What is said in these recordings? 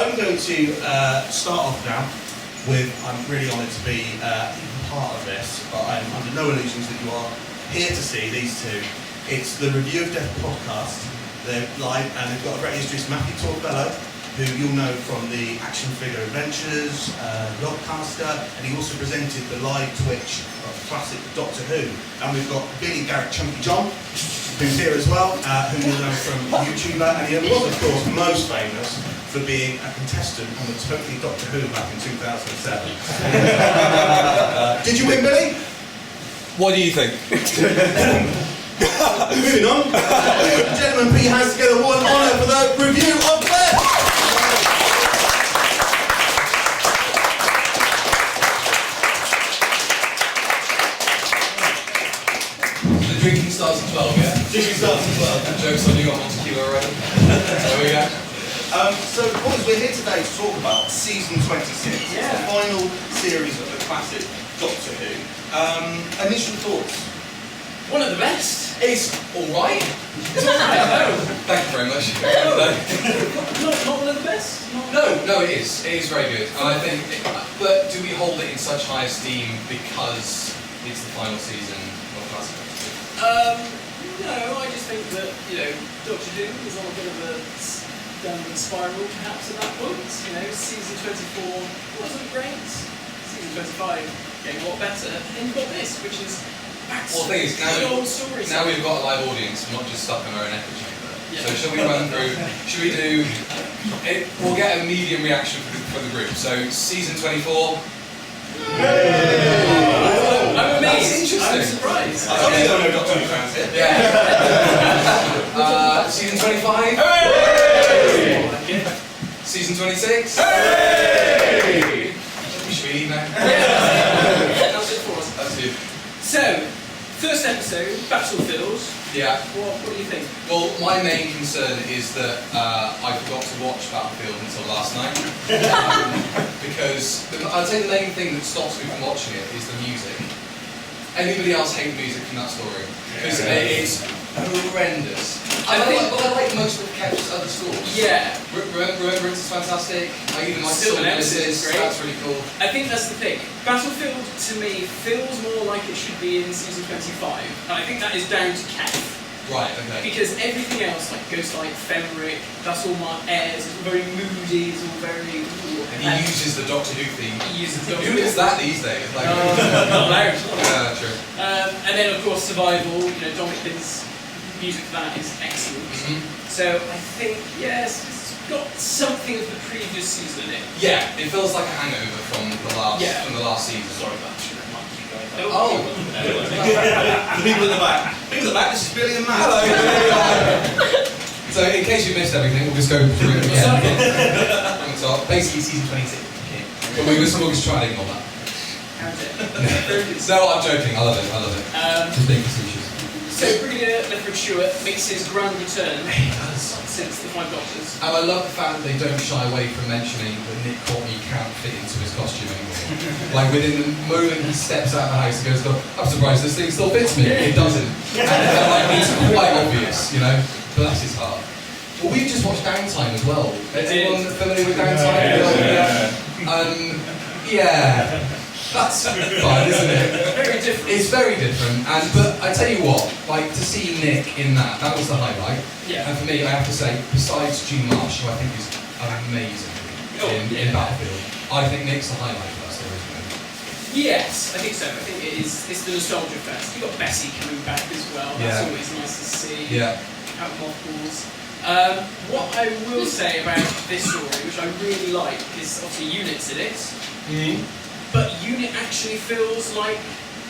I'm going to start off now with, I'm really honoured to be part of this, but I'm under no illusions that you are here to see these two. It's the Review of Death podcast. They're live and they've got a great history. It's Matthew Torfello, who you'll know from the Action Figure Adventures, Rockcaster, and he also presented the live Twitch of classic Doctor Who. And we've got Billy Garrett Chunky John, who's here as well, who you'll know from YouTuber, and he was of course most famous for being a contestant on the Totally Doctor Who back in 2007. Did you win, Billy? What do you think? Moving on. Ladies and gentlemen, put your hands together. What an honour for the Review of Death! The drinking starts at 12, yeah? Drinking starts at 12. Joke's on you, got one tequila already. There we go. So, boys, we're here today to talk about season 26. Yeah. It's the final series of the classic Doctor Who. Initial thoughts? One of the best. It's alright. It's alright. Thank you very much. Not one of the best. No, it is. It is very good. And I think, but do we hold it in such high esteem because it's the final season of Classic Doctor Who? No, I just think that, Doctor Who is on a bit of a downward spiral perhaps at that point. Season 24 wasn't great. Season 25 getting a lot better. And you've got this, which is back to the old story. Now we've got a live audience, we're not just stuck in our own echo chamber. Yeah. So shall we run through, should we do, we'll get a medium reaction for the group. So season 24. I'm amazed. That's interesting. I'm surprised. I probably don't know Doctor Who fans here. Yeah. Season 25. Hey! Season 26. Hey! Should we leave now? That's it for us. That's you. So, first episode, Battlefield. Yeah. What do you think? Well, my main concern is that I forgot to watch Battlefield until last night. Because I'd say the main thing that stops me from watching it is the music. Anybody else hate music from that story? Because it is horrendous. I like most of Ketch's other scores. Yeah. Remember it's fantastic. I even like Still an Nemesis. great. That's really cool. I think that's the thing. Battlefield, to me, feels more like it should be in season 25. And I think that is down to Kev. Right, okay. Because everything else, like Ghostlight, Fenric, that's all my airs, it's all very moody, it's all very... And he uses the Doctor Who theme. He uses Doctor Who is that these days? Like, not allowed. Yeah, true. And then, of course, Survival, Dominic Finn's music for that is excellent. Mm-hmm. So I think, yes, it's got something of the previous season in it. Yeah, it feels like a hangover from the last season. Sorry about that. Oh! The people in the back. People in the back, this is Billy and Matt. Hello! So, in case you missed everything, we'll just go through it again. So, basically, season 26. But we'll just try and ignore that. No, I'm joking. I love it. Just being facetious. So, Brigadier Lethbridge Stewart makes his grand return since the Five Doctors. And I love the fact that they don't shy away from mentioning that Nick Courtney can't fit into his costume anymore. Like within the moment he steps out of the house and goes, I'm surprised this thing still fits me. It doesn't. And it's quite obvious, Bless his heart. Well, we've just watched Downtime as well. Anyone familiar with Downtime? Yeah. That's fun, isn't it? Very different. It's very different, but I tell you what, to see Nick in that was the highlight. Yeah. And for me, I have to say, besides Gene Marsh, who I think is amazing in Battlefield, I think Nick's the highlight of that story. Yes, I think so. I think it's the nostalgia fest. You've got Bessie coming back as well. That's always nice to see. Yeah. Out of mothballs. What I will say about this story, which I really like, is obviously Unit's in it. Mm-hmm. But Unit actually feels like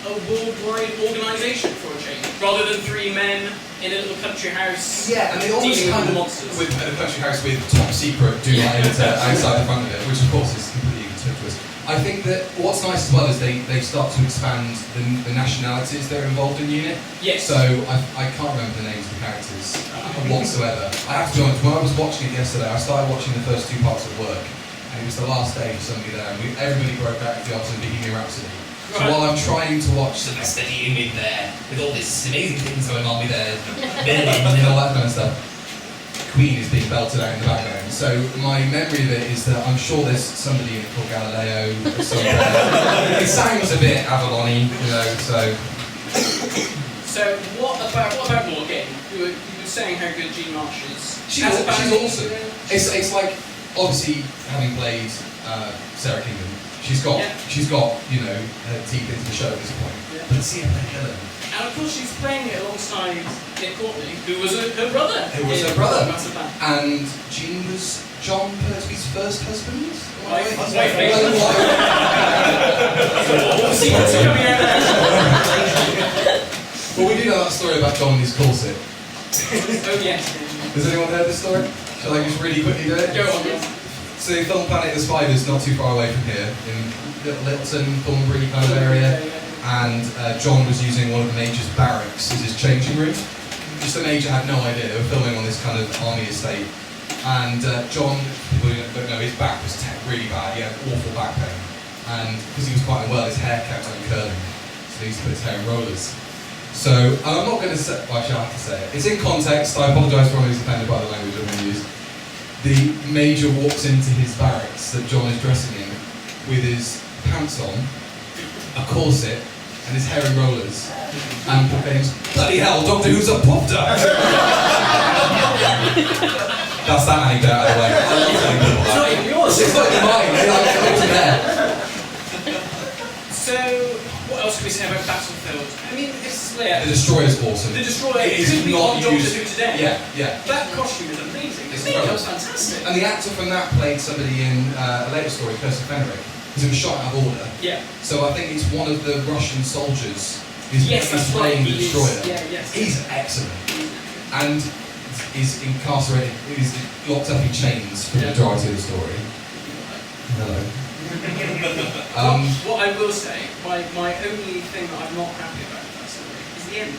a worldwide organisation for a change, rather than three men in a little country house. Yeah, and they always dealing kind with of monsters. with a country house with top secret do like editor outside the front of it, which of course is completely ubiquitous. I think that what's nice as well is they start to expand the nationalities that are involved in Unit. Yes. So I can't remember the names of the characters whatsoever. I have to be honest, when I was watching it yesterday, I started watching the first 2 parts at work. And it was the last day for somebody there, and everybody broke out the opposite of Bohemian Rhapsody. So while I'm trying to watch Sylvester Ian there, with all this amazing things going on with and all that kind of stuff, Queen is being belted out in the background. So my memory of it is that I'm sure there's somebody in it called Galileo or something. It sounds a bit Avalon-y, you know, so... So what about Morgan? You were saying how good Jean Marsh is. She's awesome. It's like, obviously, having played Sarah Kingdom, she's got you know, her teeth into the show at this point. Yeah. But see her play Helen. And of course she's playing it alongside Nick Courtney, who was her brother. And Jean was John Pertwee's first husband? Wife. Secrets are coming out now. Well, we do know that story about John and his corset. Oh yes. Has anyone heard this story? Shall I just really quickly do it? Go on. So they filmed Planet of the Spiders not too far away from here, in Littleton, Thornbury kind of area. And John was using one of the Major's barracks as his changing room. Just the Major had no idea. They were filming on this kind of army estate. And John, people who don't know, his back was really bad. He had awful back pain. And because he was quite unwell, his hair kept on curling. So he used to put his hair in rollers. So, and I'm not going to say, well, actually I have to say it. It's in context. I apologise for anyone who's offended by the language I'm going to use. The Major walks into his barracks that John is dressing in with his pants on, a corset, and his hair in rollers, and proclaims, "Bloody hell, Doctor Who's a popter!" That's that anecdote out of the way. It's not even yours. It's not even mine. I wasn't there. So, what else can we say about Battlefield? I mean, it's The Destroyer's awesome. The Destroyer It could is be not on Doctor used. Who today. Yeah. That costume is amazing. It's The makeup incredible. was fantastic. And the actor from that played somebody in a later story, Kirsten Fenrick, because it was shot out of order. Yeah. So I think it's one of the Russian soldiers Yes, that's playing right. the Destroyer. Yes. He's excellent. And he's incarcerated, he's locked up in chains for the majority of the story. Hello. What I will say, my only thing that I'm not happy about that story is the end.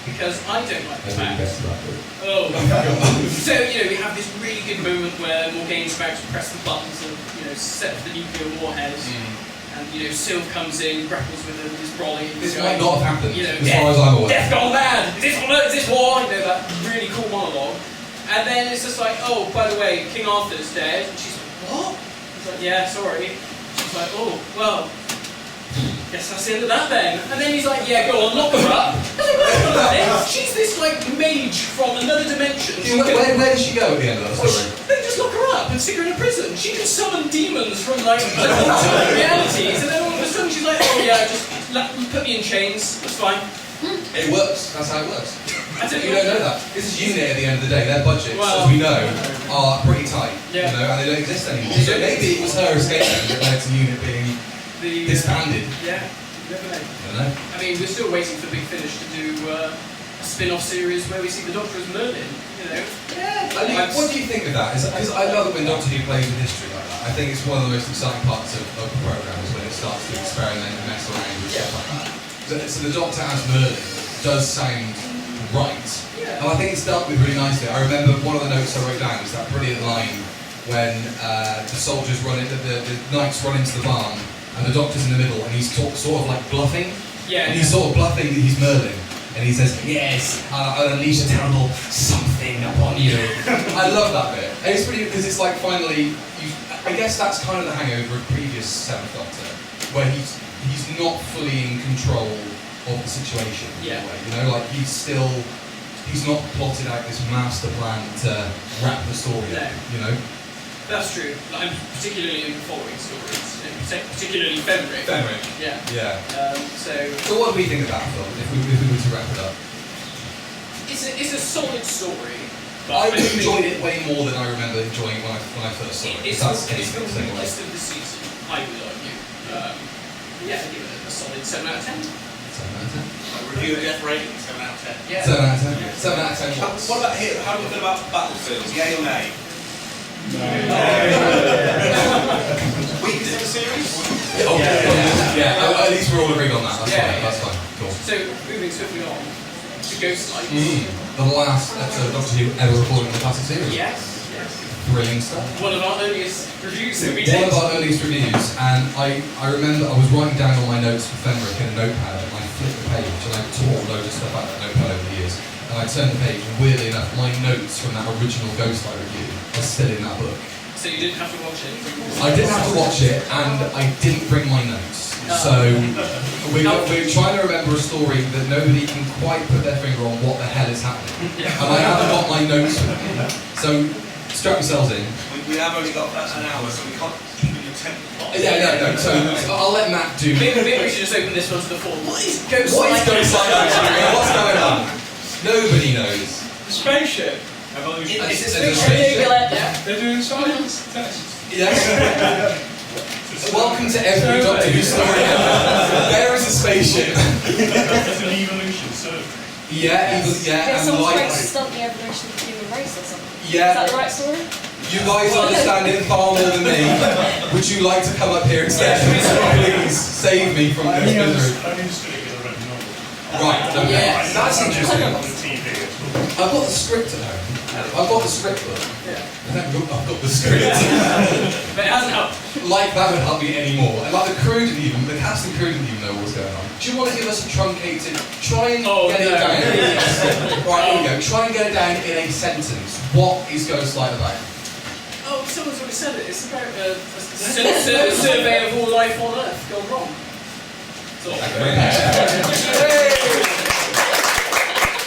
Because I don't like the fact. Oh. So, you know, we have this really good moment where Morgaine's about to press the buttons and, you know, set the nuclear warhead. And, you know, Sylph comes in, grapples with him, is brawling. This might not have happened, you know, as far as I'm aware. Death gone mad! Is this on Earth? Is this war? You know, that really cool monologue. And then it's just like, oh, by the way, King Arthur's dead. And she's like, what? He's like, yeah, sorry. She's like, oh, well, guess that's the end of that then. And then he's like, yeah, go on, lock her up. I was like, wait a minute. She's this, like, mage from another dimension. Where does she go at the end of that story? They just lock her up and stick her in a prison. She can summon demons from, like alternate realities. And then all of a sudden she's like, oh yeah, just put me in chains. That's fine. It works. That's how it works. You don't know that. This is Unit at the end of the day. Their budgets, as we know, are pretty tight. Yeah. You know, and they don't exist anymore. So maybe it was her escaping that led to Unit being disbanded. Yeah, definitely. I don't know. I mean, we're still waiting for Big Finish to do a spin-off series where we see the Doctor as Merlin. You know. Yeah. I mean, what do you think of that? Because I love it when Doctor Who plays with history like that. I think it's one of the most exciting parts of the programme is when it starts to experiment and mess around with stuff like that. So the Doctor as Merlin does sound right. Yeah. And I think it's dealt with really nicely. I remember one of the notes I wrote down was that brilliant line when the soldiers run into the knights run into the barn and the Doctor's in the middle and he's sort of like bluffing. Yeah. And he's sort of bluffing that he's Merlin. And he says, yes, I'll unleash a terrible something upon you. I love that bit. And it's pretty, because it's like finally, I guess that's kind of the hangover of previous Seventh Doctor, where he's not fully in control of the situation. Yeah. In a way, you know, like he's not plotted out this master plan to wrap the story up, you know? That's true. I'm particularly in the following stories, particularly Fenric. Yeah. Yeah. So what do we think about the film, if we were to wrap it up? It's a solid story. I enjoyed it way more than I remember enjoying when I first saw it. It's the weakest of the season, I would argue. Yeah, I'd give it a solid 7 out of 10. 7 out of 10. Review of Death rating, 7 out of 10. Yeah. 7 out of 10. 7 out of 10 watts. What about here? How do you feel about Battlefield? Yay or nay? Weakest of the series? At least we're all agreed on that. That's fine. Cool. So, moving swiftly on to Ghost Lights. The last episode of Doctor Who ever recorded in the classic series. Yes. Thrilling stuff. One of our earliest reviews that we did. One of our earliest reviews, and I remember I was writing down all my notes for Fenric in a notepad, and I flipped the page, and I tore loads of stuff out of that notepad over the years. and I turn the page, and weirdly enough, my notes from that original Ghostlight review are still in that book. So you didn't have to watch it? I didn't have to watch it, and I didn't bring my notes. So we're trying to remember a story that nobody can quite put their finger on what the hell is happening. And I haven't got my notes with me. So strap yourselves in. We have only got an hour, so we can't keep in your tempo. No. So I'll let Matt do. Maybe we should just open this one to the floor. What is What is Ghostlight actually? What's going on? Nobody knows. The spaceship evolution. It's It's a a spaceship. spaceship. Yeah. They're doing science tests. Yes. Welcome to every Doctor Who story ever. There is a spaceship. It's an evolution survey. Yeah, Yeah, and someone's like, trying to stunt the evolution of the human race or something. Yeah. Is that the right story? you guys understand it far more than me. Would you like to come up here instead? Please save me from this misery. I understood it with a red novel. Right, okay. Yes. That's interesting. On the TV at all. I've got the script at home. I've got the script book. Yeah. I've got the script. But it hasn't helped. Like that would help me anymore. And like the crew didn't even, the cast and crew didn't even know what was going on. Do you want to give us a truncated, try and Oh, get it no. down? Right, here we go. Try and get it down in a sentence. What is Ghostlight about? Oh, someone's already said it. It's about a survey of all life on Earth gone wrong. That's all. Thank you very much.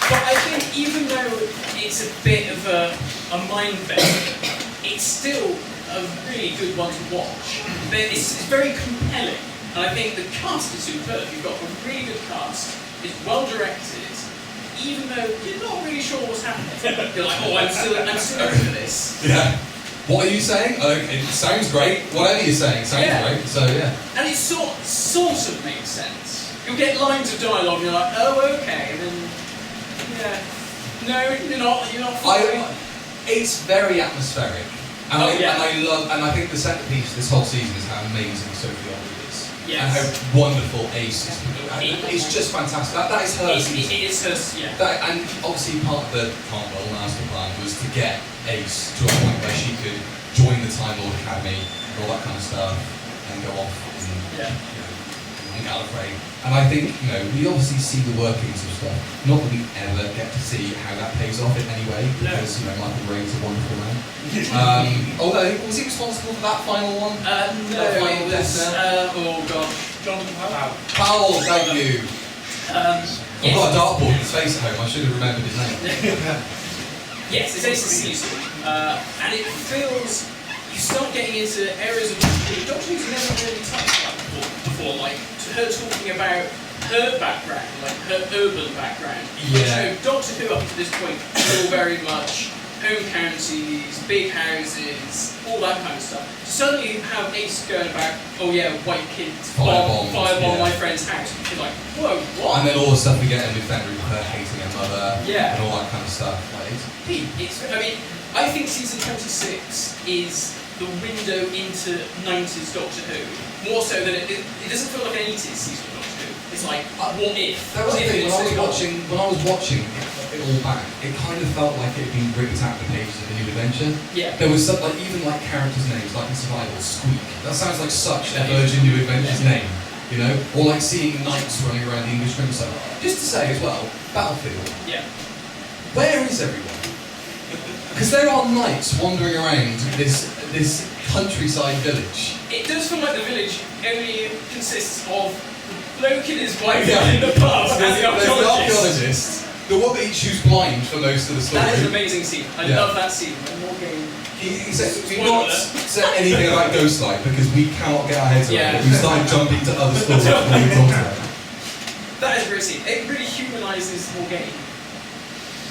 But I think even though it's a bit of a mind bender, it's still a really good one to watch. It's very compelling, and I think the cast is superb. You've got a really good cast. It's well directed, even though you're not really sure what's happening. You're like, oh, I'm still over this. Yeah. What are you saying? It sounds great. Whatever you're saying sounds Yeah. great. So yeah. And it sort of makes sense. You'll get lines of dialogue, and you're like, oh, okay, and then yeah, no, you're not following. It's very atmospheric, and Oh, I yeah. love, and I think the centerpiece of this whole season is how amazing Sophie Ollie is, Yes. and how wonderful Ace is. It's just fantastic. That is her season. It is her, yeah. And obviously part of the Cartwell master plan was to get Ace to a point where she could join the Time Lord Academy and all that kind of stuff, and go off and Yeah. and Gallifrey. And I think, we obviously see the workings of stuff. Not that we ever get to see how that pays off in any way, because, Michael Gray's a wonderful man. Although, was he responsible for that final one? No, That final it was, death oh gosh. Jonathan Powell. Powell, thank you. I've got a dartboard in his face at home, I should have remembered his name. Yes, it's Ace's season. And it feels, you start getting into areas of Doctor Who's never really touched that before, like her talking about her background, like her urban background. Yeah. So Doctor Who up to this point still very much home counties, big houses, all that kind of stuff. To suddenly have Ace going about, oh yeah, white kids Firebomb, firebomb yeah. my friend's house. You're like, whoa, what? And then all the stuff we get in Defender with her hating her mother, Yeah. and all that kind of stuff. Like, I think season 26 is the window into 90s Doctor Who. More so than it doesn't feel like an 80s season of Doctor Who. It's like, what if? that was What the if thing, it's when I was watching it all back, it kind of felt like it had been ripped out of the pages of A New Adventure. Yeah. There was some, even characters' names, like in Survival, Squeak. That sounds like such a Virgin New Adventure's name, Or like seeing knights running around the English countryside. Just to say as well, Battlefield. Yeah. Where is everyone? Because there are knights wandering around this countryside village. It does feel like the village only consists of the bloke and his wife Yeah. in the pub and There's the the archaeologist. archaeologist, the one that eats who's blind for most of the story. That is an amazing scene. I Yeah. love that scene. And more game. He said, we've Spoiler not alert. said anything about Ghostlight because we cannot get our heads around Yeah. it. We started jumping to other stories when we talked about it. That is a great scene. It really humanises Morgaine.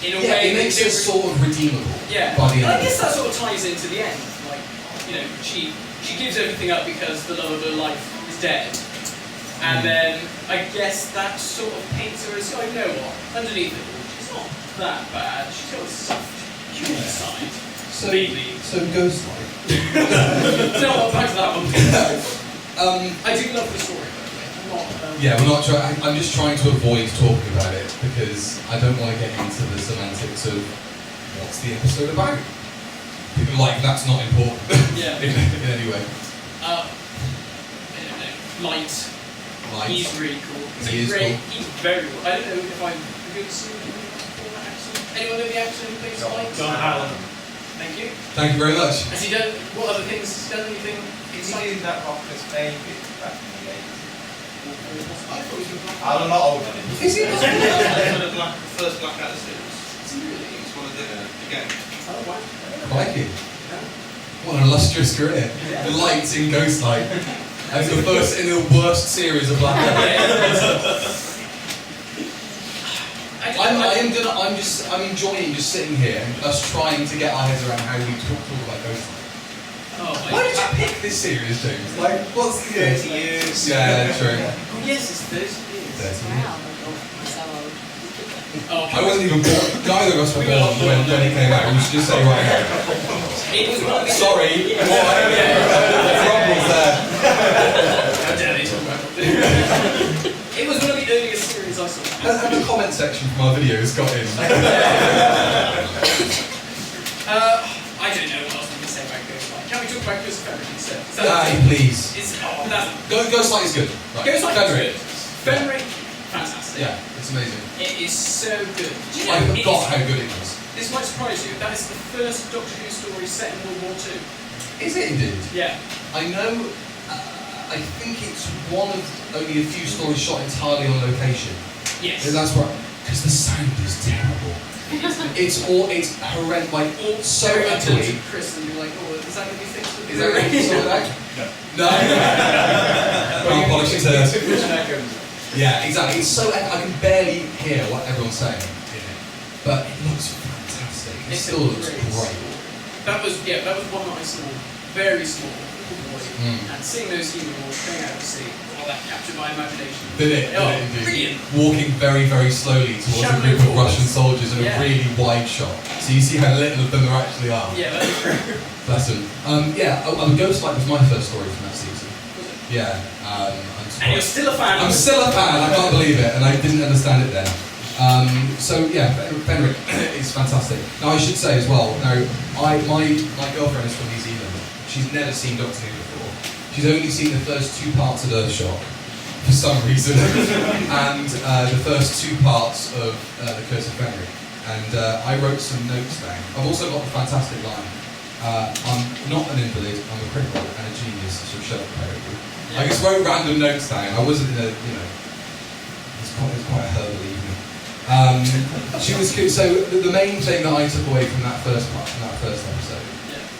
In a Yeah, way it makes that it sort of redeemable Yeah. by the And I end. guess that sort of ties into the end. Like, she gives everything up because the love of her life is dead. And then I guess that sort of paints her as, oh, you know what? Underneath it all, she's not that bad. She's got a soft human side. So Maybe. Ghostlight. No, back to that one. I do love the story, by the way. I'm not. Yeah, we're not trying. I'm just trying to avoid talking about it because I don't want to get into the semantics of what's the episode about. People are like, that's not important. Yeah. in any way. I don't know. Light. Light. He's really cool. He is great. cool. He's very cool. I don't know if I'm good at seeing him before that actually. Anyone know the actor who plays Spike? John Allen. Thank you. Thank you very much. Has he done, what other things, has he done anything He exciting? did that Rocker's Baby back in the 80s. I thought he was the I'm not old enough. Is he? the first Blackadder series. It's one of the game. Oh, wow. Crikey. What an illustrious career. Light in Ghostlight. And the first in the worst series of Blackadder. I'm enjoying just sitting here and us trying to get our heads around how we talk about Ghostlight. Oh, Why did you pick this series, James? Like, what's the 30 years. Yeah, true. Oh, yes, it's 30 years. Wow. I'm so old. Oh, I wasn't even born. Neither of us were born when he came out. We should just say right now. It was one of the... Sorry. Problems there. How dare they talk about it? It was one of the earliest series I saw. Have the comment section from our videos got in? I don't know what else we can say about Ghostlight. Can we talk about Christopher instead? Please. Ghostlight is good. Right. Ghostlight Fenric. is good. Fenric, fantastic. Yeah, it's amazing. It is so good. Do you know, I it forgot is- how good it was. This might surprise you. That is the first Doctor Who story set in World War II. Is it indeed? Yeah. I know. I think it's one of only a few stories shot entirely on location. Yes. And that's right. Because the sound is terrible. It's horrendous. Like so Very ugly. to Chris and be like, oh, is that going to be fixed? Is that right? Sorted out? No. Can't polish it to. Yeah, exactly. It's so I can barely hear what everyone's saying in it, but it looks fantastic. It It's still a looks great great. That was one that I saw very small, little boy, Mm. and seeing those human walls going out to sea, oh, that captured my imagination. Did it? Oh, Did it indeed? brilliant. Walking very, very slowly towards a Shambling group of forwards. Russian soldiers in Yeah. a really wide shot, so you see how little of them there actually are. Yeah, that was great. Bless them. Ghostlight was my first story from that season. Yeah. I'm And you're surprised. still a fan. I'm still a fan, I can't believe it, and I didn't understand it then. Fenric is fantastic. Now I should say as well, my girlfriend is from New Zealand. She's never seen Doctor Who before. She's only seen the first 2 parts of Earthshock, for some reason, and the first 2 parts of The Curse of Fenric. And I wrote some notes down. I've also got the fantastic line. I'm not an invalid, I'm a cripple and a genius, so shut up, Perry. I just wrote random notes down. I wasn't in a, it was quite a herbal evening. She was good. So the main thing that I took away from that first part, from that first episode,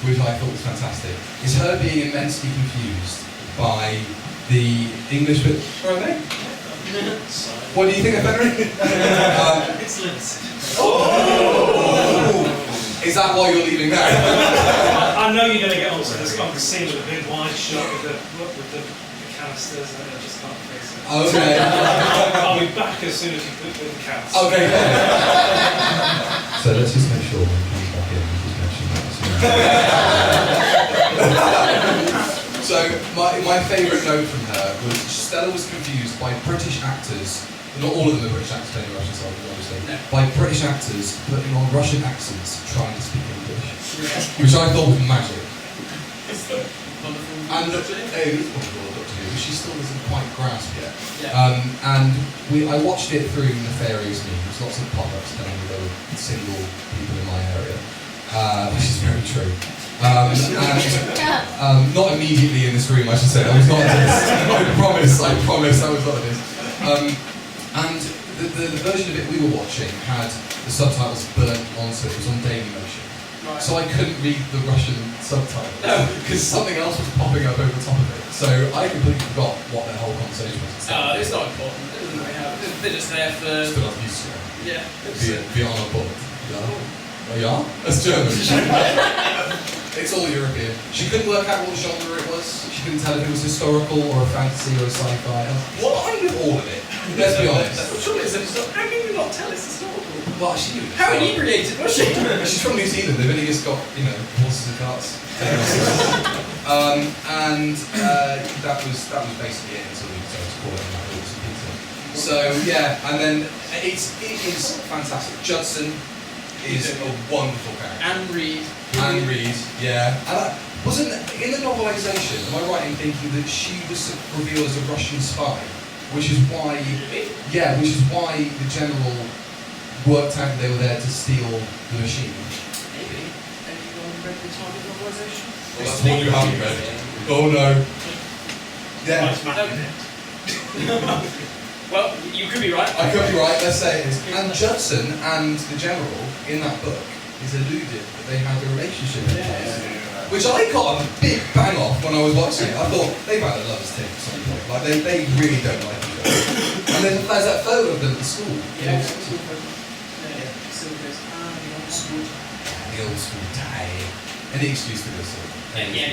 which I thought was fantastic, is her being immensely confused by the English bit. Where are they? What do you think of Fenric? Excellent. Is that why you're leaving now? I know you're going to get onto this on the scene with a big wide shot with the canisters, and I just can't face it. Okay. I'll be back as soon as you put the cans. Okay. So let's just make sure when he comes back in, we just mention that. So my favourite note from her was Stella was confused by British actors, not all of them are British actors playing Russian soldiers, obviously, by British actors putting on Russian accents trying to speak English, which I thought was magic. And it is wonderful, Doctor Who, but she still isn't quite grasped yet. And I watched it through nefarious means, lots of pop-ups telling me there were single people in my area, which is very true. Not immediately in this room, I should say. I was not this. I promise I was not this. And the version of it we were watching had the subtitles burnt onto it. It was on Dailymotion. Right. So I couldn't read the Russian subtitles because something else was popping up over top of it. So I completely forgot what their whole conversation was. It's not important. It doesn't really matter. They're just there for... Still on Instagram. Yeah. Beyond a book. Yeah? That's German. It's all European. She couldn't work out what genre it was. She couldn't tell if it was historical or a fantasy or a sci-fi. What are you with all of it? Let's be honest. Well, surely it's historical. How can you not tell it's historical? Well, she knew. How inebriated was she? She's from New Zealand. They've only just got, horses and carts. That was basically it until we decided to call it like horse and pizza. So yeah, and then it is fantastic. Judson is a wonderful character. Anne Reid. Anne Reid, yeah. And wasn't in the novelisation, am I right in thinking that she was revealed as a Russian spy, which is why the general worked out they were there to steal the machine. Maybe. Anyone read the Target novelisation? Well, that's one you haven't read. Oh no. Yeah. Nice map in it. Well, you could be right. I could be right, let's say it is. And Judson and the General in that book is alluded that they had a relationship in place. Which I got a big bang off when I was watching it. I thought they've had a lover's thing at some point. Like they really don't like each other. And then there's that photo of them at school. Yeah, still goes, the old school. The old school tie. Any excuse to this. Yeah,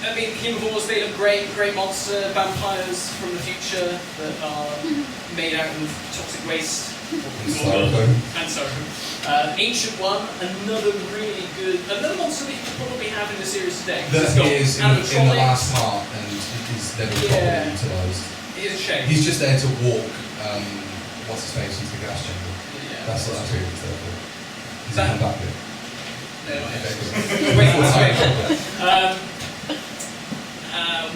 I mean, herbivores, they look great, great monster, vampires from the future that are made out of toxic waste. Styrofoam. And styrofoam. Ancient One, another really good, another monster that you could probably have in the series today. That It's got is in the animatronics. last part and is never properly utilised. It is a shame. He's just there to walk, what's his face, he's the gas chamber. Yeah. That's what he's there for. He's That- come back bit. No, Wait, wait.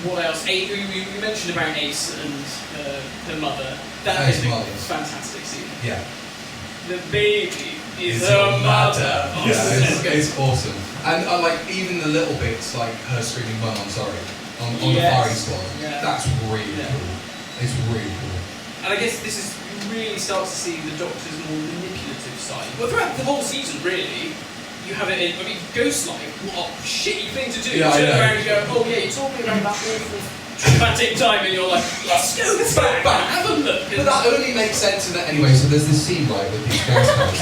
What else? You mentioned about Ace and her mother. That Ace's is a mother. fantastic scene. Yeah. The baby is It's her your mother. Yeah, it's awesome. And like even the little bits, like her screaming "Mum, I'm sorry" on the Yes. firing squad. Yeah. That's really Yeah. cool. It's really cool. And I guess this is really starts to see the Doctor's more manipulative side. Well, throughout the whole season, really, you have it in. I mean, Ghost Life, what a shitty thing to do. Yeah, I Turn know. around and go, oh yeah, you told me about that awful traumatic time, and you're like, let's go back, have a look. But that only makes sense in that anyway. So there's this scene right with these gas cans.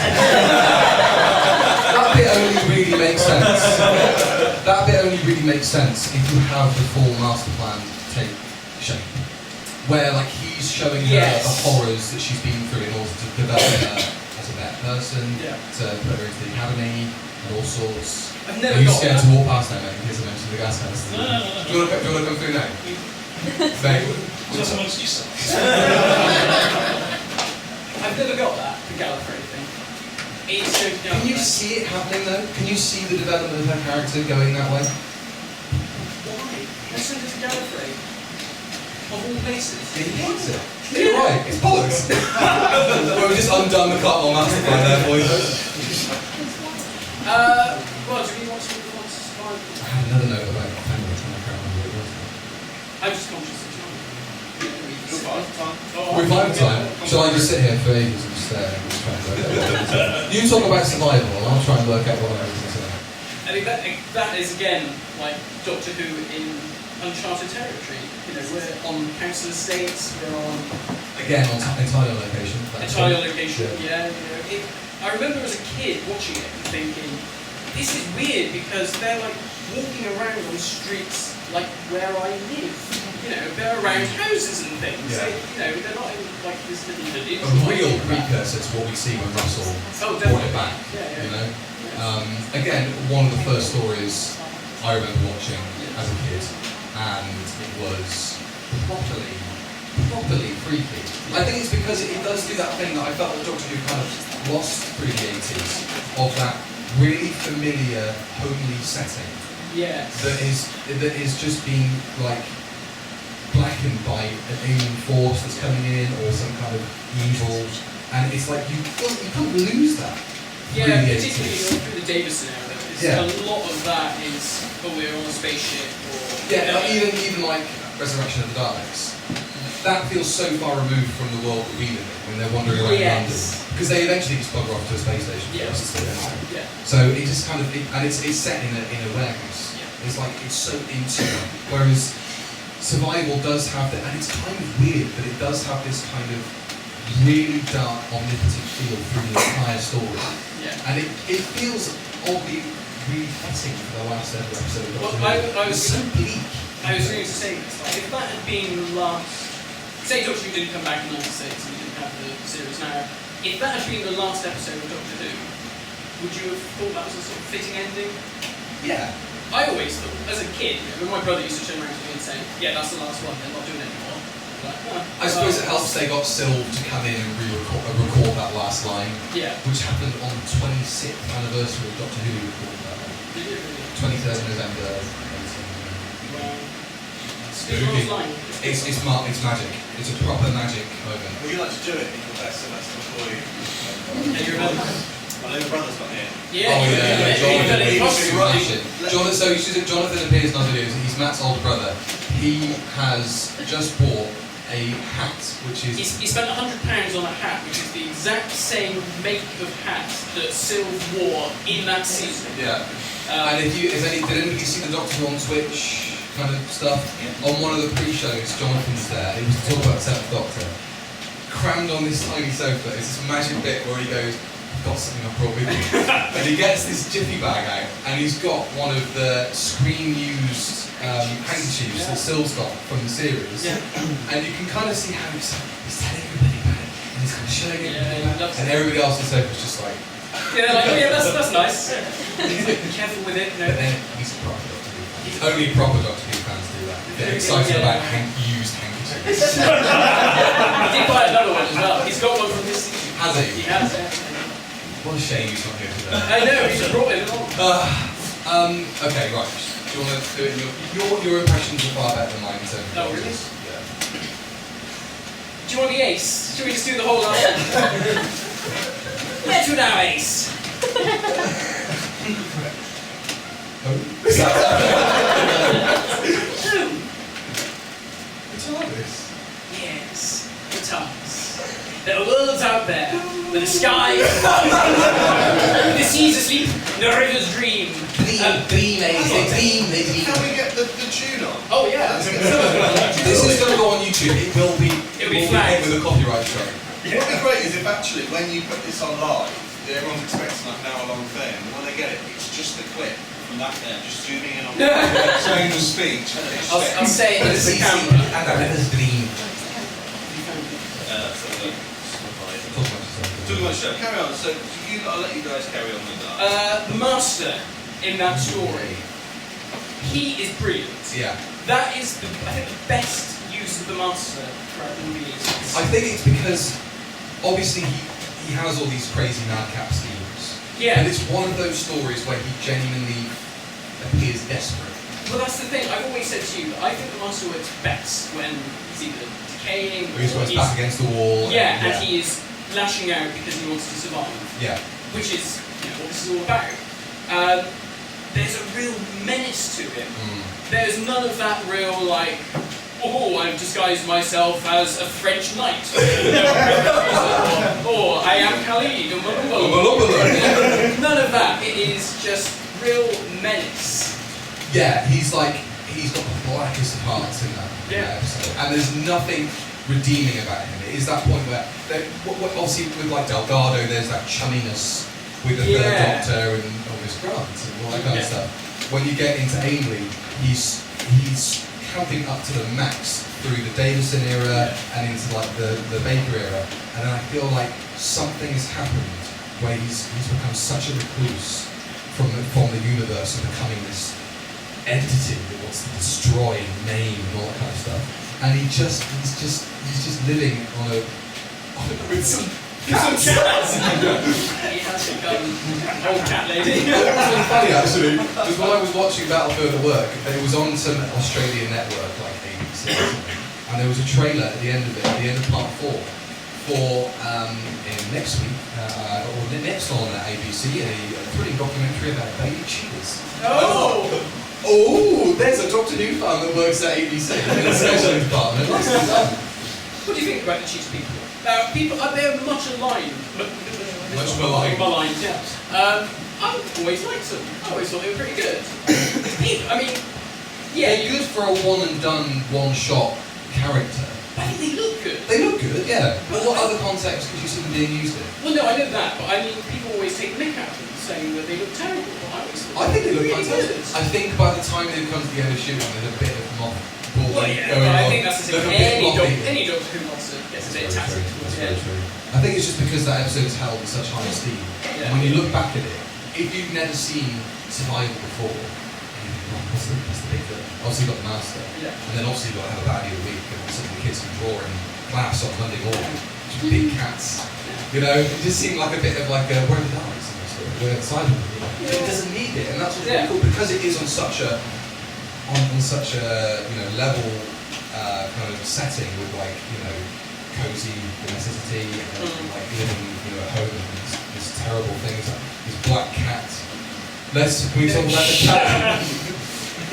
That bit only really makes sense. That bit only really makes sense if you have the full master plan take shape, where like he's showing her Yes. the horrors that she's been through in order to develop her as a better person, Yeah. to put her into the academy and all sorts. I've Are never you got scared that. to walk past now, mate, in case I mentioned the gas canister? No. Do you want to come through now? Mate, Just amongst yourselves. I've never got that, the Gallifrey thing. It's so can you see it happening though? Can you see the development of her character going that way? Why? Let's send it to Gallifrey. Of all places. He hates it. You're right, it's bollocks. Well, we've just undone the cut on master plan there for you. Well, do we want to survive? I had another note about family, I can't remember what it was. I'm just conscious of time. We're fine with time. Shall I just sit here for ages and just stare and just try and work out what I'm saying? You talk about survival and I'll try and work out what I was going to say. I think that is again like Doctor Who in uncharted territory. You know, we're on council estates, we're on Again, on entire location. entire location. Yeah, you know. I remember as a kid watching it and thinking, this is weird because they're like walking around on streets like where I live. You know, they're around houses and things. Yeah. You know, they're not in like this little village. A real precursor to what we see when Russell Oh, brought definitely. it back. Yeah. You know? Again, one of the first stories I remember watching as a kid, and it was properly freaky. I think it's because it does do that thing that I felt that Doctor Who kind of lost through the 80s, of that really familiar, homely setting Yes. that is just being like blackened by an alien force that's coming in or some kind of evil, and it's like you can't lose that. Yeah, through the particularly 80s. through the Davison era. Yeah. A lot of that is, oh, we're on a spaceship, or Yeah, like even like Resurrection of the Daleks. That feels so far removed from the world that we live in when they're wandering around London. Yes. Because they eventually just bugger off to a space station. Yeah. For us to stay there. Yeah. So it just kind of, and it's set in a warehouse. Yeah. It's like, it's so intimate. Whereas Survival does have that, and it's kind of weird, but it does have this kind of really dark, omnipotent feel through the entire story. Yeah. And it feels oddly really fitting for the last ever episode of Well, Doctor Who. I was It's so bleak. I was going to say this, like, if that had been the last, say Doctor Who didn't come back in '96 and we didn't have the series now, if that had been the last episode of Doctor Who, would you have thought that was a sort of fitting ending? Yeah. I always thought, as a kid, you know, when my brother used to turn around to me and say, yeah, that's the last one, they're not doing it anymore. Like, I suppose it helps they got Sylve to come in and record that last line, Yeah. which happened on the 26th anniversary of Doctor Who recorded that one. Did it really? 23rd November 18. Well, It's Speedrunners line. It's magic. It's a proper magic moment. Would you like to do it in your best semester for you? Hey, you remember? I know your brother's not here. Yeah. Oh yeah, Jonathan. He was Smash it. So you see, Jonathan appears in other videos. He's Matt's older brother. He has just bought a hat, which is. He spent £100 on a hat, which is the exact same make of hat that Sylv wore in that season. Yeah. And did anybody see the Doctor on Twitch kind of stuff? Yeah. On one of the pre-shows, Jonathan's there. He was talking about the 7th Doctor. Crammed on this tiny sofa is this magic bit where he goes, I've got something I brought with me. And he gets this jiffy bag out, and he's got one of the screen-used handkerchiefs that Sylv's got from the series. Yeah. And you can kind of see how he's telling everybody about it, and he's kind of showing everybody he about it. loves And it. everybody else on the sofa's just like, Yeah, like, oh yeah, that's nice. Be careful with it, but then he's a proper Doctor Who fan. Only proper Doctor Who fans do that. Get excited about used handkerchiefs. He did buy another one as well. He's got one from this season. Has he? He has, yeah. What a shame he's not here today. I know, he just brought it along. Okay, right. Do you want to do it in your impressions are far better than mine in terms of Oh, really? Doctors. Yeah. Do you want the ace? Should we just do the whole line? Let's do now, ace. The TARDIS. Yes, the TARDIS. There are worlds out there, where the sky is the seas asleep, the rivers dream. Dream, Can we get the tune on? Oh yeah. This is going to go on YouTube. It'll be flagged with a copyright strike. What would be great is if actually, when you put this on live, Everyone's expecting like an hour-long thing, and when they get it, it's just a clip from that there, just zooming in on saying the speech. And they I'll expect- say it as a camera. And the river's dream. That's Talking about the show, carry on. So I'll let you guys carry on with that. The master in that story, he is brilliant. Yeah. That is, I think, the best use of the master throughout the movie. I think it's because obviously he has all these crazy madcap schemes. Yeah. And it's one of those stories where he genuinely appears desperate. Well, that's the thing. I've always said to you that I think the master works best when he's either decaying Or he's or got his back against the wall. yeah, and he is lashing out because he wants to survive. Yeah. Which is what this is all about. There's a real menace to him. There's none of that real like, oh, I've disguised myself as a French knight. or I am Khalid. None of that. It is just real menace. Yeah, he's got the blackest of hearts in that episode. And there's nothing redeeming about him. It is that point where, obviously with like Delgado, there's that chumminess with the Third Doctor and August Grant and all that kind of stuff. When you get into Ainley, he's camping up to the max through the Davison era and into like the Baker era, and then I feel like something has happened where he's become such a recluse from the universe and becoming this entity that wants to destroy and maim and all that kind of stuff. And he's just living with some cats. He has become an old cat lady. It was really funny actually, because when I was watching Battlefield at work, it was on some Australian network like ABC or something, and there was a trailer at the end of it, at the end of part 4, for in next week, or next on ABC, a thrilling documentary about baby cheetahs. Oh, there's a Doctor Who fan that works at ABC in the scheduling department. Nicely done. What do you think about the cheetah people? They're much aligned. Much maligned. Maligned, yeah. I always liked them. I always thought they were pretty good. I mean, yeah, They're good for a one and done, one shot character. I think they look good. They look good, yeah. But what other context could you see them being used in? Well, no, I know that, but I mean, people always take the mick out of them, saying that they look terrible. But I always thought I think they look really fantastic. good. I think by the time they come to the end of shooting, there's a bit of mothballing Well, yeah, going but I on. think that's the Look same. a bit floppy. Any Doctor Who monster gets a bit tatty towards the end. I think it's just because that episode is held in such high esteem. Yeah. And when you look back at it, if you've never seen Survival before, you think, well, what's the big deal? Obviously you've got the Master, Yeah. and then obviously you've got to have a baddie of the week, and some of the kids can draw in class on Monday morning, just big cats. You know, it just seemed like a bit of like, where are the diaries in the story? Where are the Cybermen? It doesn't need it, and that's what's really cool, because it is on such a level kind of setting with like, you know, cozy domesticity and like living, you know, at home and these terrible things, like this black cat. Can we talk about the cat?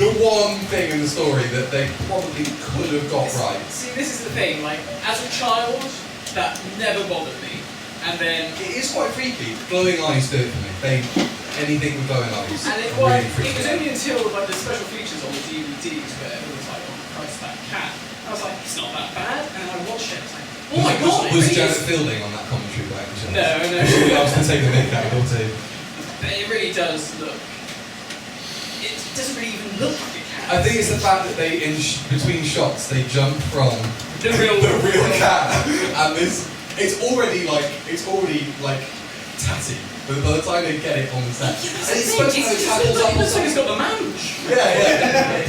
The one thing in the story that they probably could have got right. See, this is the thing, like, as a child, that never bothered me. And then... It is quite freaky. Glowing eyes do it for me. Anything with glowing eyes. And it really was only until like the special features on the DVDs where everyone was like, oh Christ, that cat. I was like, it's not that bad. And then I watched it, I was like, oh my god, Was it really Janet is. Fielding on that commentary by any chance? No. She loves to take the mick out of it. But it really does look... It doesn't really even look like a cat. I think it's the fact that they, between shots, they jump from The real cat, and it's already like tatty. But by the time they get it on the set, and it's supposed to have tackles up. It looks like it's got the mange. Yeah.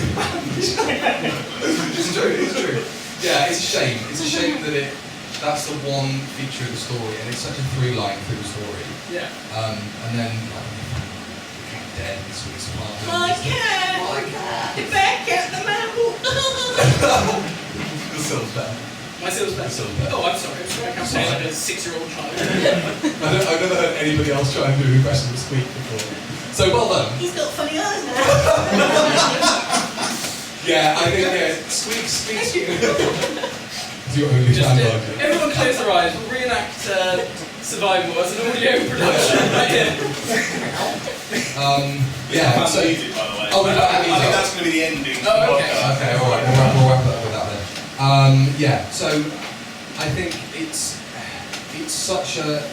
It's true. Yeah, it's a shame. It's a shame that that's the one feature of the story, and it's such a through line through the story. Yeah. And then like, the cat dead in the sweetest part. My cat! The bad cat, the mammal! The Sil's better. My Sil's better. Oh, I'm sorry. I can't say like a 6-year-old child. I've never heard anybody else try and do an impression of Squeak before. So well done. He's got funny eyes now. Yeah, I think Squeak's your only Just, fan dog. everyone close their eyes. We'll reenact Survival as an audio production right here. Yeah, so... Music, by the way. Oh, we got I think music. that's going to be the ending. Oh, okay. Okay, alright, we'll wrap it up with that then. Yeah, so I think it's such a...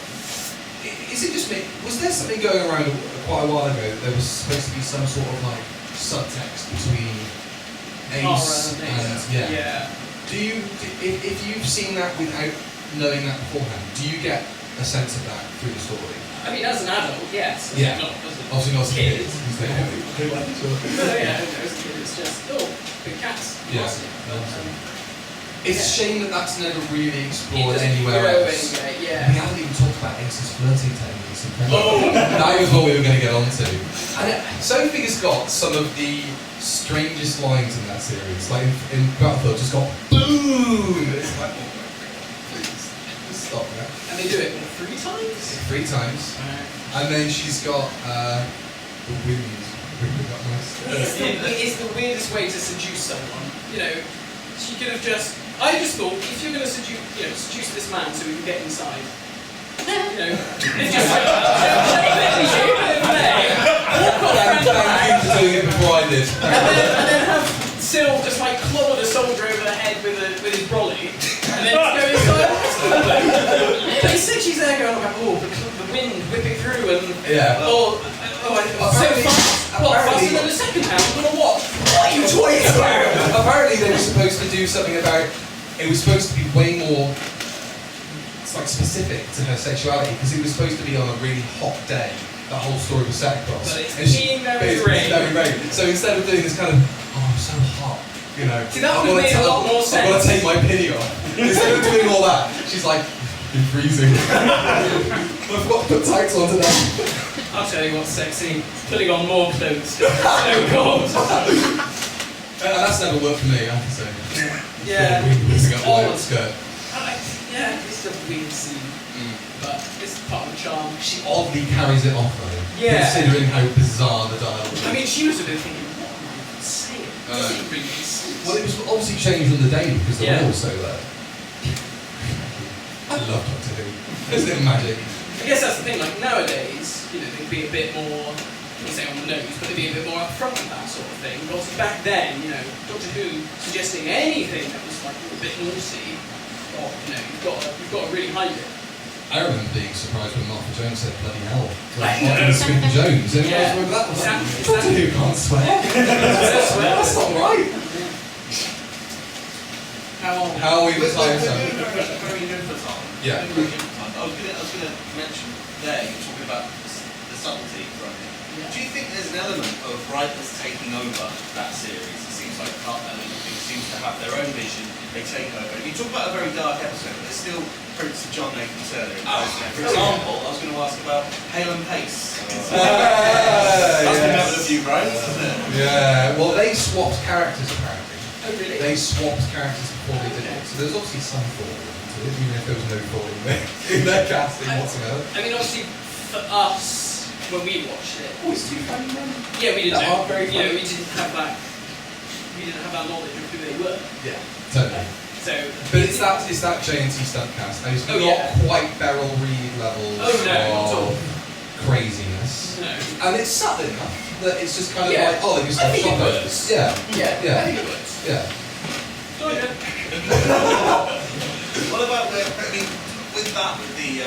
Is it just me? Was there something going around quite a while ago that there was supposed to be some sort of like subtext between Ace and... Yeah. Do you, if you've seen that without knowing that beforehand, do you get a sense of that through the story? I mean, as an adult, yes. Yeah. Not as a Obviously not as a kid. kid. He's like, No, yeah, as a kid, it's just, oh, big cats. Yeah. Awesome. It's a shame that that's never really explored It doesn't anywhere grow else. anyway, We yeah. haven't even talked about Ace's flirting techniques. Oh! That was what we were going to get onto. And Sophie has got some of the strangest lines in that series. Like in Battlefield, just got boom! It's like, oh my god, please, just stop now. And they do it 3 times? 3 times. And then she's got the wind. It's the weirdest way to seduce someone. You know, she could have just... I just thought, if you're going to seduce this man so we can get inside, you know, it's just like... Thank you for doing it before I did. And then have Syl just like clobber the soldier over the head with his brolly, and then just go inside the hospital. But instead she's there going like, oh, the wind whipping through, and so fast. What, faster than a second hand? I'm gonna watch. What are you talking about? Apparently they were supposed to do something about, it was supposed to be way more, it's like specific to her sexuality, because it was supposed to be on a really hot day. That whole story was set across. But it's being very rain. So instead of doing this kind of, oh, I'm so hot, you know, See, that would have made a lot more sense. I've got to take my pity off. Instead of doing all that, she's like, you're freezing. I've got to put tights on today. I'll tell you what's sexy. Putting on more clothes. So cold. And that's never worked for me, I have to say. Yeah, It's it's up my odd. skirt. Yeah, it's a weird scene. But it's part of the charm. She oddly carries it off though, Yeah. considering how bizarre the dialogue is. I mean, she was a bit thinking, what am I even saying? It doesn't really make sense. Well, it was obviously changed on the day because the Yeah. rules so there. I love Doctor Who. There's a bit of magic. I guess that's the thing, like nowadays, you know, they'd be a bit more, I wouldn't say on the nose, but they'd be a bit more upfront with that sort of thing. But obviously back then, you know, Doctor Who suggesting anything that was like a bit naughty, or, you know, you've got to really hide it. I remember being surprised when Martha Jones said bloody hell. Like, Martin Squeaky Jones. And I was like, that was Doctor Who can't swear. That's not right. How are we with time, Sam? Very good for Tom. Yeah. Very good for Tom. I was going to mention there, you're talking about the subtlety from it. Yeah. Do you think there's an element of writers taking over that series? It seems like it seems to have their own vision, they take over. You talk about a very dark episode, but there's still Prince of John Nathan Turner in there. For example, I was going to ask about Hale and Pace. That's been having a few brains, hasn't it? Yeah, well they swapped characters apparently. Oh, really? they swapped characters before they did it. So there's obviously some thought into it, even if there was no thought in their casting whatsoever. I mean, obviously, for us, when we watched it, Oh, it's too funny, man. yeah, we didn't That know. are very You know, funny. we didn't have that. We didn't have that knowledge of who they were. Yeah, totally. So, But it's that JNT stunt cast. And it's Oh, not yeah. quite Beryl Reid levels Oh, no, not at all. of craziness. No. And it's subtle enough that it's just kind of Yeah. like, oh, they just I have think it shot works. Yeah, Yeah, Yeah. I think it works. yeah. Go on, then. What about I mean, with that, with the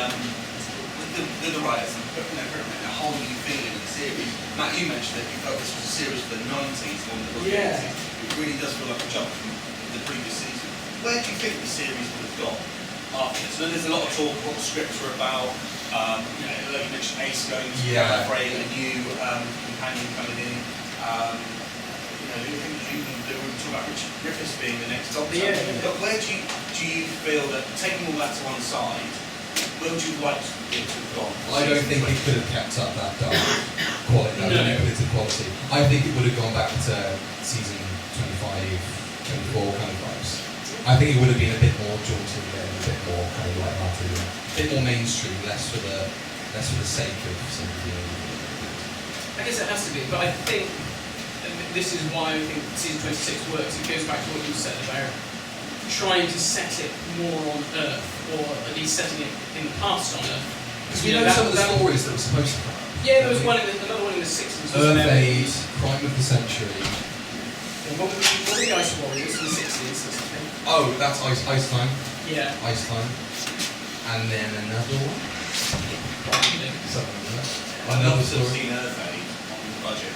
writers and putting a whole new feeling in the series. Matt, you mentioned that you felt this was a series for the 90s, one that was the Yeah. 80s. It really does feel like a jump from the previous season. Where do you think the series would have gone after this? I know there's a lot of talk what the scripts were about. Like you mentioned Ace going to Gallifrey, a new companion coming in. They were talking about Richard Griffiths being the next Doctor. Yeah. But where do you feel that, taking all that to one side, where would you like it to have gone? I don't think it could have kept up that dark quality, that No. manipulative quality. I think it would have gone back to season 25, 24 kind of vibes. I think it would have been a bit more jaunty again, a bit more kind of light-hearted, a bit more mainstream, less for the sake of something. I guess it has to be, but I think this is why I think season 26 works. It goes back to what you said about trying to set it more on Earth, or at least setting it in the past on Earth. Because we know some of the stories that were supposed to come out. Yeah, there was another one in the 60s. Earth Aid, Crime of the Century. What were the Ice Warriors in the 60s or something? Oh, that's Ice Time. Yeah. Ice Time. And then another one. Something like that. Another I've story. seen Earth Aid on the budget.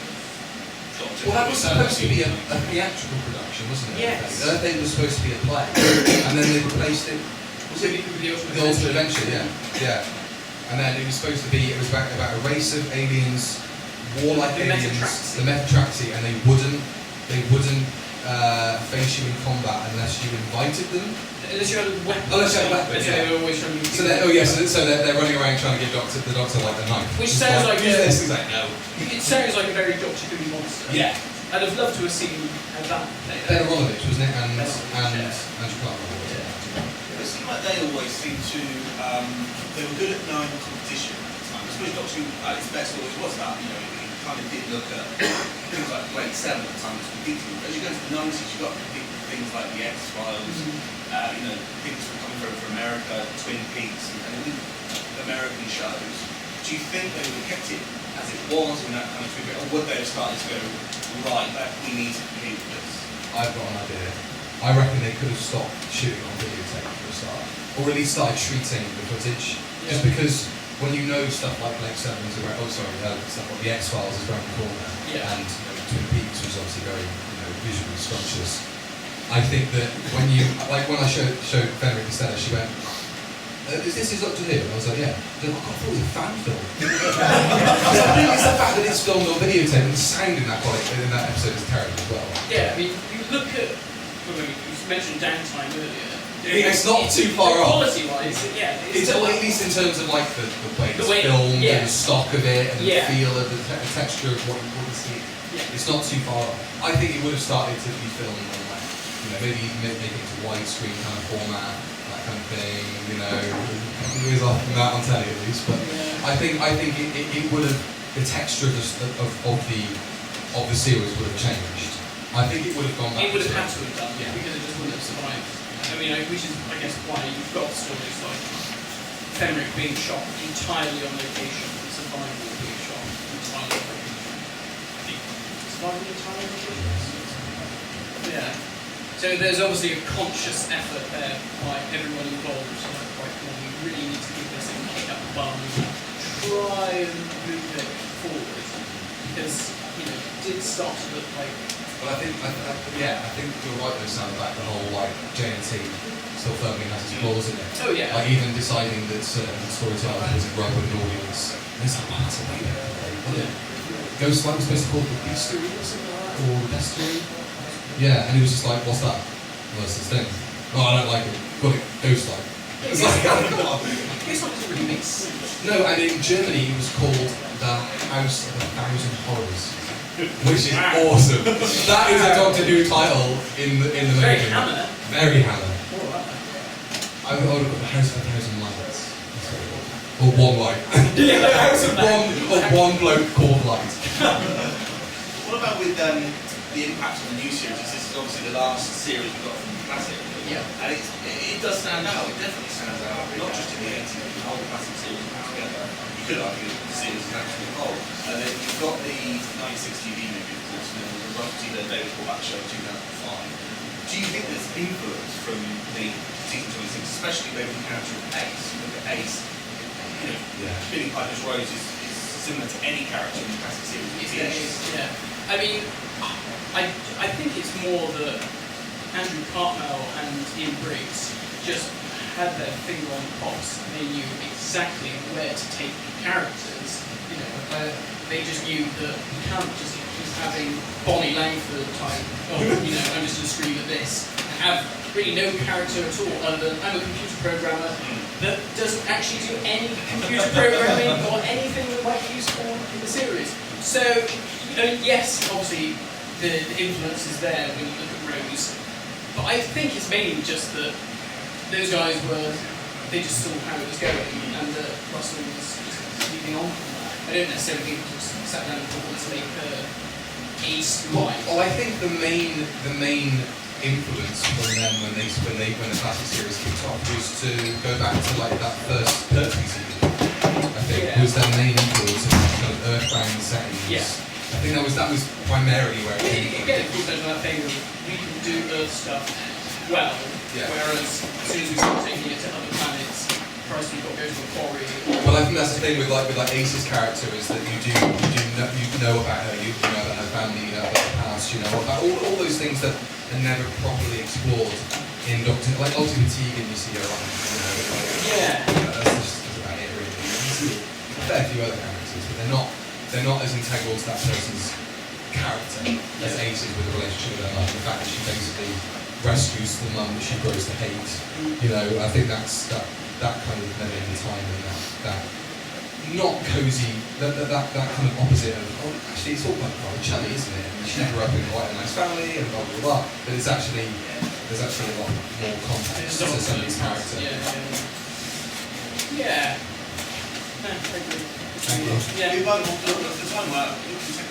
Well, that was supposed to be a theatrical production, wasn't it? Yes. Earth Aid was supposed to be a play, and then they replaced it. Was it The The Ultimate Adventure? Yeah, yeah. And then it was supposed to be. It was about a race of aliens, warlike The aliens, Metatraxi. the Metatraxi, and they wouldn't face you in combat unless you invited them. Unless you had a weapon. Unless you had a weapon, So yeah. they were always trying to So they're running around trying to give the doctor like a knife. Which It's sounds like use a- this. He's like, no. It sounds like a very Doctor Who monster. Yeah. I'd have loved to have seen how that played Ben out. Aronovich, wasn't it? And Yeah. Andrew Clark. It seemed like they always seemed to, they were good at knowing competition at the time. I suppose Doctor Who at its best always was that, it kind of did look at things like Blade 7 at the time was competing. As you go into the 90s, you've got things like the X-Files, things were coming through from America, Twin Peaks, and all the American shows. Do you think they would have kept it as it was in that kind of trigger, or would they have started to go, right, we need to compete with this? I've got an idea. I reckon they could have stopped shooting on videotape for a start, or at least started treating the footage. Just because when you know stuff like Blake 7 is around, stuff like the X-Files is around the corner, and Twin Peaks was obviously very visually scrumptious. I think that when I showed Fenric Costello, she went, "Is this Doctor Who?" And I was like, "Yeah." She went, "I thought it was a fan film." I was like, it's the fact that it's filmed on videotape and the sound in that episode is terrible as well. Yeah, I mean, you look at, you mentioned Downtime earlier. It's not too far off. Quality-wise, yeah. It's at least in terms of like the way it's The way- filmed yeah. and the stock of it and Yeah. the feel of the texture of what you see. Yeah. It's not too far off. I think it would have started to be filmed on like, maybe make it into widescreen kind of format, that kind of thing, it was off from that on telly at least, but Yeah. I think it would have, the texture of the series would have changed. I think it would have gone back. It would have had to have done, Yeah. because it just wouldn't have survived. I mean, which is, I guess, why you've got stories like Fenric being shot entirely on location, and Survival being shot entirely on location. I think Survival entirely on location? Yeah. So there's obviously a conscious effort there by everyone involved. So like, right, well, we really need to give this a kick up the bum, try and move it forward, because it did start to look like. But I think you're right though, Sam, about the whole JNT still firmly has its flaws in it. Oh yeah. Like even deciding that certain storytelling wasn't right with an audience. And it's like, wow, that's a way better play. Ghostlight was supposed to call it the Beastery or something like that, or the Bestiary. Yeah, and he was just like, what's that? Well, it's this thing. Oh, I don't like it. Call it Ghostlight. It's like, It's not really makes sense. no, and in Germany it was called the House of a Thousand Horrors. which is awesome. That is a Doctor Who title in the Very making. Hammer. Very Hammer. All right. I would have got the House of a Thousand Lights. Or one light. The House of one bloke called Light. What about with the impact on the new series? This is obviously the last series we got from the classic. Yeah. And it does stand out. It definitely stands out. Not just in the 80s, but the whole classic series put together. You could argue the series is an absolute whole. And then you've got the 96 TV movie, of course, and then the Rocky, the David Back show 2005. Do you think there's influence from the season 26, especially maybe the character of Ace? You look at Ace, Billy Piper's Rose is similar to any character in the classic series. Yeah. I mean, I think it's more that Andrew Cartmel and Ian Briggs just had their finger on the pulse. They knew exactly where to take the characters. They just knew that you can't just keep having Bonnie Langford type, I'm just going to scream at this, and have really no character at all other than I'm a computer programmer that doesn't actually do any computer programming or anything that might be useful in the series. So, yes, obviously the influence is there when you look at Rose, but I think it's mainly just that those guys they just saw how it was going, and that Russell was just leading on from that. I don't necessarily think he just sat down and thought, let's make Ace right. Well, I think the main influence from them when the classic series kicked off was to go back to like that first Pertwee season. I think was their main influence of kind of earthbound settings. Yeah. I think that was primarily where it came from. Again, it comes down to that thing of we can do Earth stuff well, whereas as soon as we start taking it to other planets, Christ, we've got to go to a quarry. Well, I think that's the thing with Ace's character is that you know about her, you know about her family, you know about her past, you know about all those things that are never properly explored in Doctor. Like Ultimate Tegan, you see her on, that's just about it really. You see a fair few other characters, but they're not as integral to that person's character as Ace is with the relationship with her mum. The fact that she basically rescues the mum that she grows to hate. I think that's that kind of memory in time and that not cosy, that kind of opposite of, actually it's all quite rather chummy, isn't it? And she grew up in quite a nice family and blah blah blah. But there's actually a lot more context to somebody's character. Yeah. I agree. Thank you. Yeah. We've got the time where we can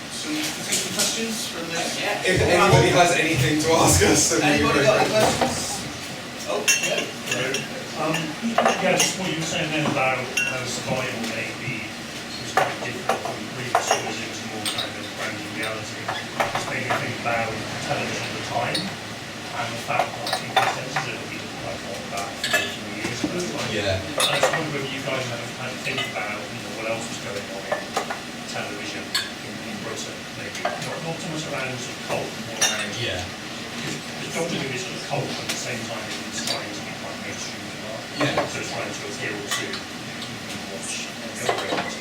take some questions from the... If anybody has anything to ask us, then Anybody got any questions? Oh, yeah. Just what you were saying then about how survival maybe was quite different from previous series, it was more kind of grounded in reality. It's made me think about television at the time and the fact that TV sets are like what, about 4 years ago. Yeah. I just wonder if you guys have had to think about what else was going on in television in Britain, maybe. Not so much around sort of cult, more around... Yeah. Because Doctor Who is sort of cult, but at the same time it's trying to be quite mainstream. Yeah. So it's trying to appeal to watch the other areas.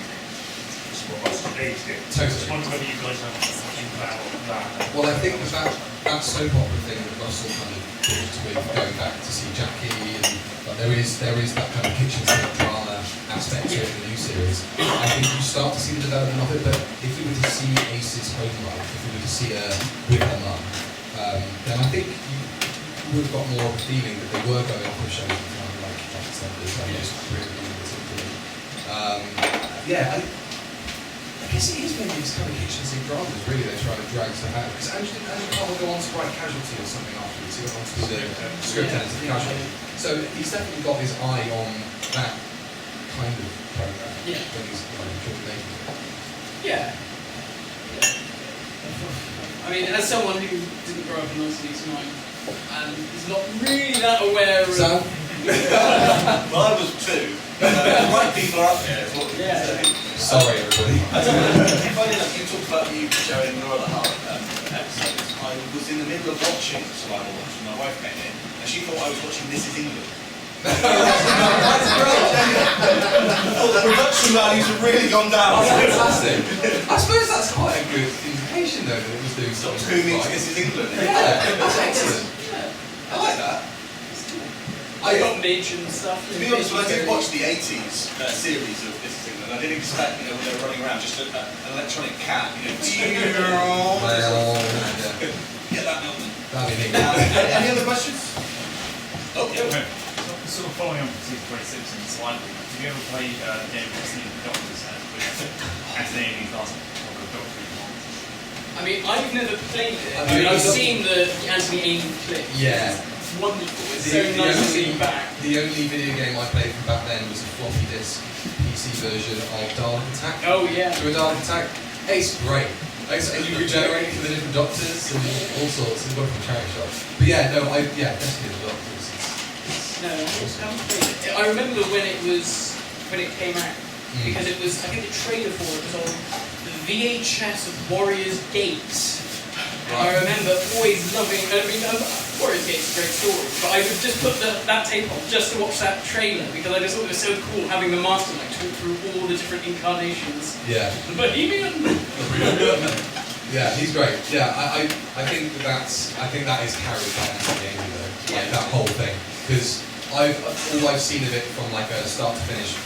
It's what us today do. Totally. I just wonder whether you guys have to think about that. Well, I think that soap opera thing that Russell kind of brought with going back to see Jackie, and there is that kind of kitchen sink drama aspect to it in the new series. I think you start to see the development of it, but if we were to see Ace's home life, if we were to see her with her mum, then I think you would have got more of a feeling that they were going for shows like I guess it is maybe these kind of kitchen sink dramas really they're trying to drag stuff out, because Andrew can't go on to write Casualty or something afterwards. He went on to do the script editor of Casualty. So he's definitely got his eye on that kind of program when he's making it. Yeah. I mean, as someone who didn't grow up in 1989 and is not really that aware of... So? Well, I was too. The right people are up here, is what we can say. Sorry, everybody. Funny enough, you talked about you showing Nora the Hulk episodes. I was in the middle of watching Survival Watch when my wife came in, and she thought I was watching This Is England. That's great. Oh, the production values have really gone down. That's fantastic. I suppose that's quite a good indication, though, that it was doing something. Who meets This Is England? Yeah, that's excellent. I like that. I got Midge and stuff. To be honest, when I did watch the 80s series of This Is England, and I didn't expect, when they were running around, just an electronic cat, well, get that Milton. That'd be neat. Any other questions? Oh, yeah. Okay. So, sort of following on from season 26 and slightly, did you ever play the game Destiny the Doctor's Head with Anthony Amy's last couple of Doctor Who ones? I mean, I've never played it. I I mean, mean, I've seen the Anthony Amy clip. Yeah. It's wonderful. It's so nice to see him back. The only video game I played from back then was a floppy disk PC version of Dalek Attack. Oh, yeah. Do a Dalek Attack. It's great. And you regenerate for the different doctors and all sorts. It's got from charity shops. But yeah, no, Destiny the Doctors. No, I haven't played it. I remember when it came out, because it was, I think the trailer for it was on the VHS of Warrior's Gate. I remember always loving, Warrior's Gate's a great story, but I would just put that tape on just to watch that trailer, because I just thought it was so cool having the Master like talk through all the different incarnations. Yeah. The Bohemian! Yeah, he's great. Yeah, I think that is carried by Anthony Amy though. Like that whole thing. Because all I've seen of it from like a start to finish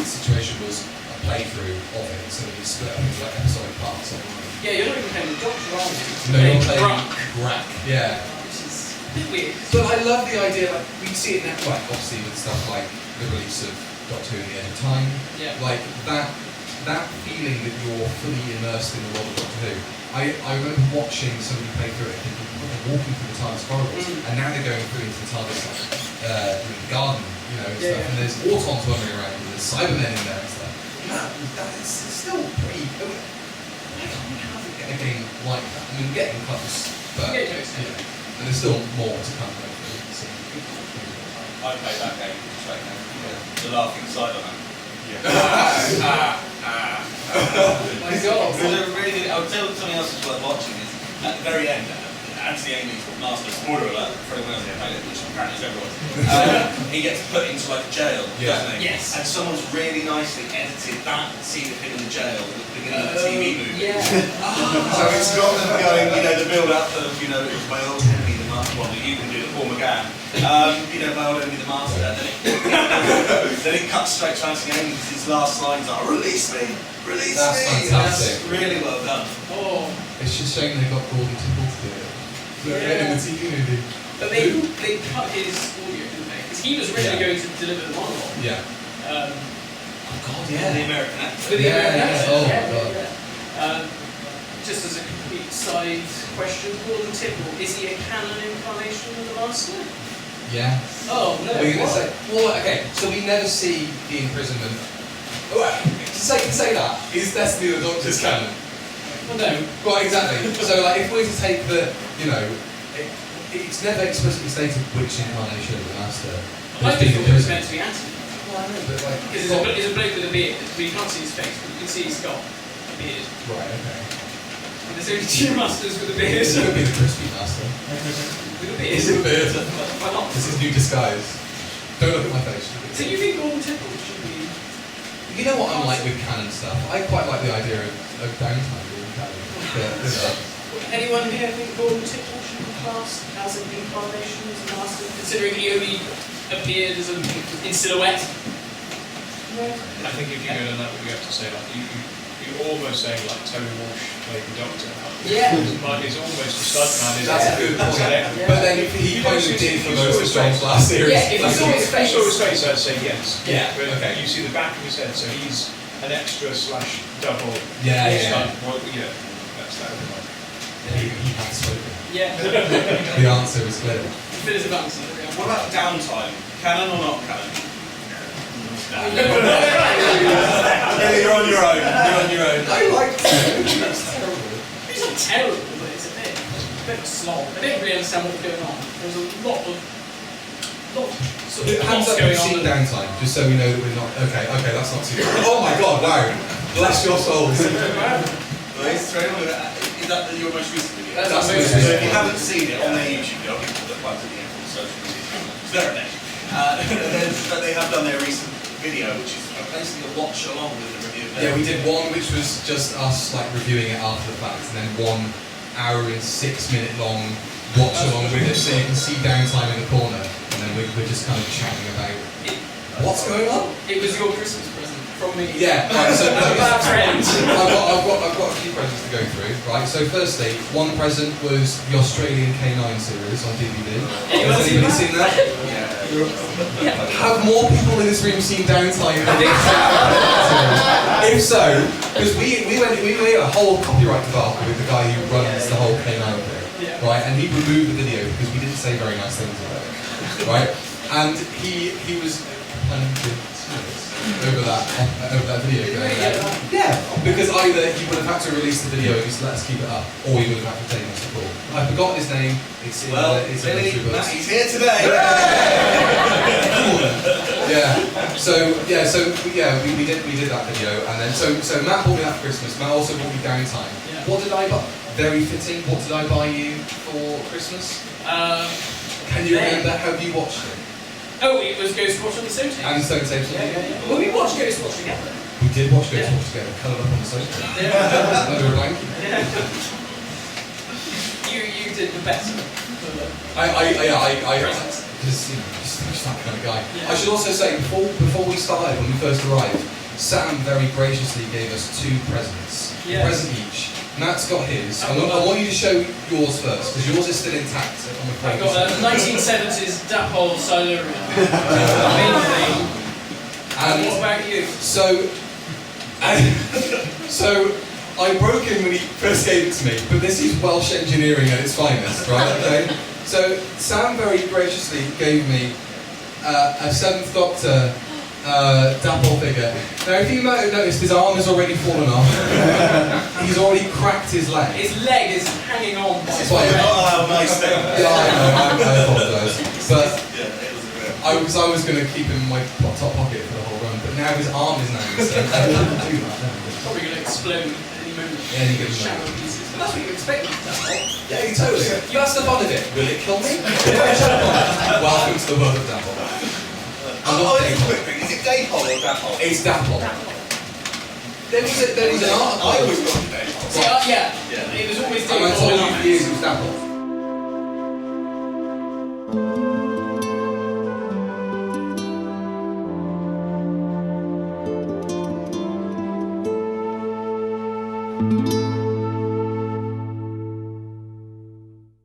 situation was a playthrough of it, so it's split up into like episodic parts. Yeah, you're not even playing the Doctor, are you? No, you're playing playing Grack. Yeah. Which is a bit weird. But I love the idea, like, we see it now, like, obviously with stuff like the release of Doctor Who in the End of Time. Yeah. Like, that feeling that you're fully immersed in the world of Doctor Who. I remember watching somebody play through it and thinking, oh, they're walking through the TARDIS corridors, and now they're going through into the TARDIS, like, in the garden, and stuff, and there's Autons wandering around, and there's Cybermen in there and stuff. It's still pretty... Why can't we have a game like that? I mean, getting close, but and there's still more to come. So. I played that game straight now. The laughing side on that. My God. It was a really good. I'll tell you something else that's worth watching is at the very end, Anthony Amy's Master, spoiler alert for anyone else who played it, which apparently is everyone. He gets put into like jail, doesn't he? Yes. And someone's really nicely edited that scene of him in the jail at the beginning of the TV movie. Yeah. So it's got them going, the build up of, it was my old enemy, the Master, one that you can do, the Paul McGann. My old enemy, the Master, and then it cuts straight to Anthony Amy because his last lines are, release me, release That's me. fantastic. That's really well done. Oh. It's just a shame they got Gordon Tipple to do it. In the TV movie. But they cut his audio, didn't they? Because he was really going to deliver the monologue. Yeah. Oh God, The American accent. With the American accent. Oh my God. Just as a complete side question, Gordon Tipple, is he a canon incarnation of the Master? Yeah. Oh, no. What are you going to what? say? Well, okay, so we never see the imprisonment. Oh, to say that, is Destiny the Doctor's canon? Well, no. Well, exactly. So, like, if we're to take the, it's never explicitly stated which incarnation of the Master I has just been thought it was meant imprisoned. to be Anthony. Well, I know, but like, Because it's a bloke with a beard. But you can't see his face, but you can see he's got a beard. right, okay. And there's only two Masters with a beard. It could be the Crispy Master. With a beard. Is it a beard? Why not? This is new disguise. Don't look at my face. So you think Gordon Tipple should be... You know what I'm like with canon stuff? I quite like the idea of downtime being canon. Anyone here think Gordon Tipple should be classed as an incarnation as a Master, considering he only appeared as in silhouette? No. I think if you go down that route, you have to say you're almost saying like Tony Walsh played the Doctor. Yeah. Like it's almost a stuntman. That's a good point. Yeah. But then he kind of did for most of John's last series. Yeah, if you saw his If you face. saw his face, I'd say yes. Yeah, But okay. you see the back of his head, so he's an extra slash double. Yeah. stunt. Well, that's that. He had spoken. Yeah. The answer was clear. Definitive answer. What about downtime? Canon or not canon? You're on your own. You're on your own. I like it. That's terrible. It's not terrible, but it's a bit slow. I didn't really understand what was going on. There was a lot of sort of Hands plots up going if you've seen on. downtime, just so we know that we're not. Okay, that's not too bad. Oh my God, wow. Bless your souls. Is that your most recent video? That's That's my the most So most if you haven't seen it on their YouTube, I'll give the plugs at the end for the social media channels. They're there. But they have done their recent video, which is basically a watch along with the review. Yeah, we did one which was just us like reviewing it after the fact, and then 1 hour and 6 minute long watch along with it, so you can see downtime in the corner, and then we're just kind of chatting about what's going on. It was your Christmas present from me. Yeah, right, so I'm a bad friend. I've got a few presents to go through, right? So firstly, one present was the Australian K9 series on DVD. Has anybody seen that? Yeah. Have more people in this room seen Downtime than If so, because we made a whole copyright debacle with the guy who runs the whole K9 thing, right? And he removed the video because we didn't say very nice things about it, right? And he was over that video going, yeah, because either he would have had to release the video and just let us keep it up, or he would have had to take us to court. I forgot his name. It's in it's in Billy, the books. Matt, he's here today. We did that video, and then so Matt bought me that for Christmas. Matt also bought me Downtime. Yeah. What did I buy? Very fitting. What did I buy you for Christmas? Can you remember? Have you watched it? Oh, it was Ghost Watch on the sofa. And Stone Tapes. Well, we watched Ghost Watch together. We did watch Ghost Watch together, cuddled up on the sofa. Yeah. Over a blanket. You did the better. Because just that kind of guy. I should also say before we started, when we first arrived, Sam very graciously gave us 2 presents, a present each. Matt's got his. I want you to show yours first, because yours is still intact. I've got a 1970s Dapol Silurian. Amazing. And what about you? So I broke him when he first gave it to me, but this is Welsh engineering at its finest, right? Okay. So Sam very graciously gave me a 7th Doctor Dapple figure. Now, if you might have noticed, his arm has already fallen off. He's already cracked his leg. His leg is hanging on. This is why you're not allowed nice things. Yeah, I know, I apologise. But I was going to keep him in my top pocket for the whole run, but now his arm is now, so I wouldn't do that. Probably going to explode at any moment. Yeah, he gives Shadow pieces. But that's what you expect with Dapol. Yeah, totally. That's the fun of it. Will it kill me? Welcome to the world of Dapple. It's a quick thing. Is it Dapol or Dapol? It's Dapple. There was an article. I always got Dapol. See, yeah. It was always And I told you Dapol. for years it was Dapple. Thank you.